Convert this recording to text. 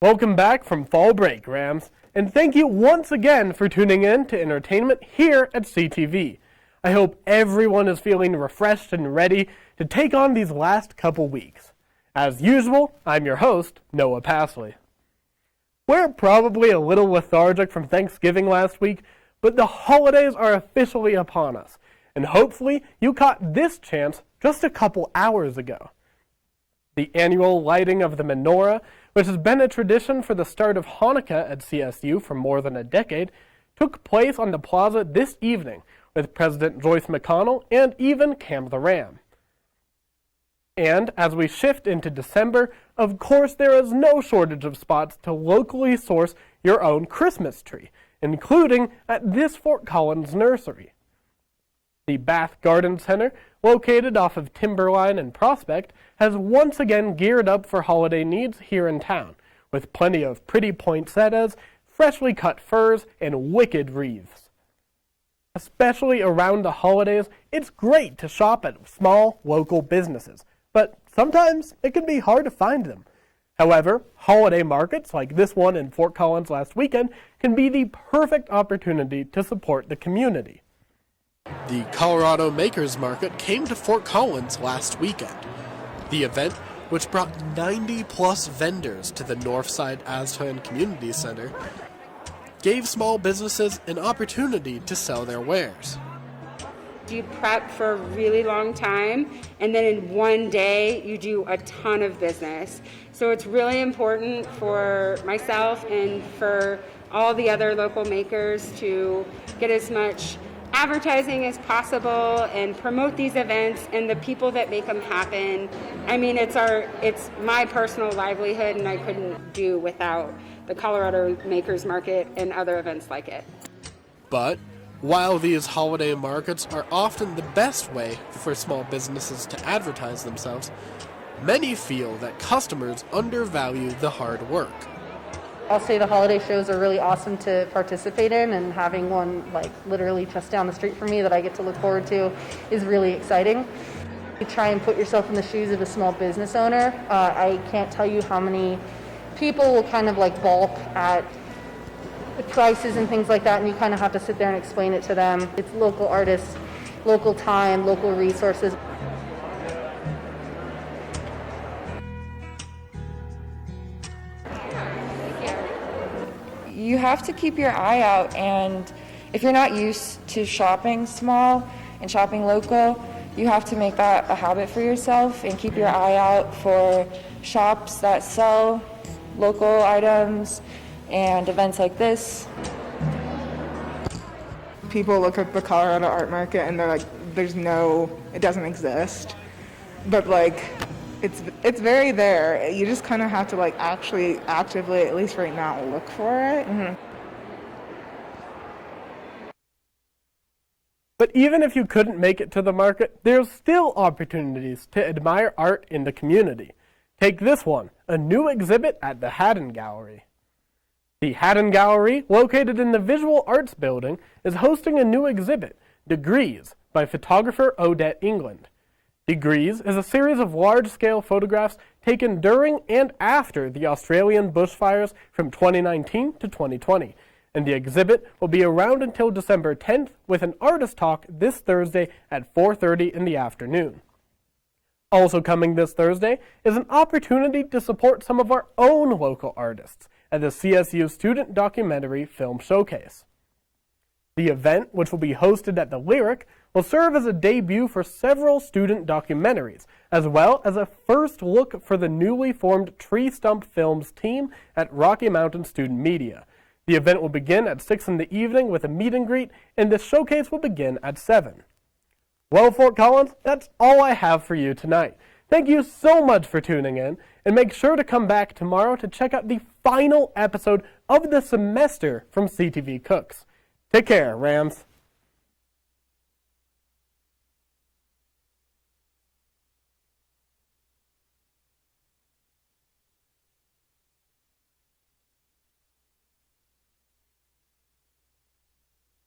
Welcome back from fall break, Rams, and thank you once again for tuning in to entertainment here at CTV. I hope everyone is feeling refreshed and ready to take on these last couple weeks. As usual, I'm your host, Noah Pasley. We're probably a little lethargic from Thanksgiving last week, but the holidays are officially upon us, and hopefully you caught this chance just a couple hours ago. The annual lighting of the Menorah, which has been a tradition for the start of Hanukkah at CSU for more than a decade, took place on the plaza this evening with President Joyce McConnell and even Cam the Ram. And as we shift into December, of course there is no shortage of spots to locally source your own Christmas tree, including at this Fort Collins nursery. The Bath Garden Center, located off of Timberline and Prospect, has once again geared up for holiday needs here in town, with plenty of pretty poinsettias, freshly cut firs, and wicked wreaths. Especially around the holidays, it's great to shop at small, local businesses, but sometimes it can be hard to find them. However, holiday markets like this one in Fort Collins last weekend can be the perfect opportunity to support the community. The Colorado Makers Market came to Fort Collins last weekend. The event, which brought 90-plus vendors to the Northside Aspen Community Center, gave small businesses an opportunity to sell their wares. You prep for a really long time, and then in one day you do a ton of business. So it's really important for myself and for all the other local makers to get as much advertising as possible and promote these events and the people that make them happen. I mean, it's my personal livelihood, and I couldn't do without the Colorado Makers Market and other events like it. But while these holiday markets are often the best way for small businesses to advertise themselves, many feel that customers undervalue the hard work. I'll say the holiday shows are really awesome to participate in, and having one like literally just down the street from me that I get to look forward to is really exciting. You try and put yourself in the shoes of a small business owner. I can't tell you how many people will kind of like balk at the prices and things like that, and you kind of have to sit there and explain it to them. It's local artists, local time, local resources. You have to keep your eye out, and if you're not used to shopping small and shopping local, you have to make that a habit for yourself and keep your eye out for shops that sell local items and events like this. People look at the Colorado art market and they're like, it doesn't exist. But like, it's very there. You just kind of have to like actually actively, at least right now, look for it. Mm-hmm. But even if you couldn't make it to the market, there's still opportunities to admire art in the community. Take this one, a new exhibit at the Haddon Gallery. The Haddon Gallery, located in the Visual Arts Building, is hosting a new exhibit, Degrees, by photographer Odette England. Degrees is a series of large-scale photographs taken during and after the Australian bushfires from 2019 to 2020, and the exhibit will be around until December 10th with an artist talk this Thursday at 4:30 in the afternoon. Also coming this Thursday is an opportunity to support some of our own local artists at the CSU Student Documentary Film Showcase. The event, which will be hosted at the Lyric, will serve as a debut for several student documentaries, as well as a first look for the newly formed Tree Stump Films team at Rocky Mountain Student Media. The event will begin at 6 in the evening with a meet and greet, and the showcase will begin at 7. Well, Fort Collins, that's all I have for you tonight. Thank you so much for tuning in, and make sure to come back tomorrow to check out the final episode of the semester from CTV Cooks. Take care, Rams.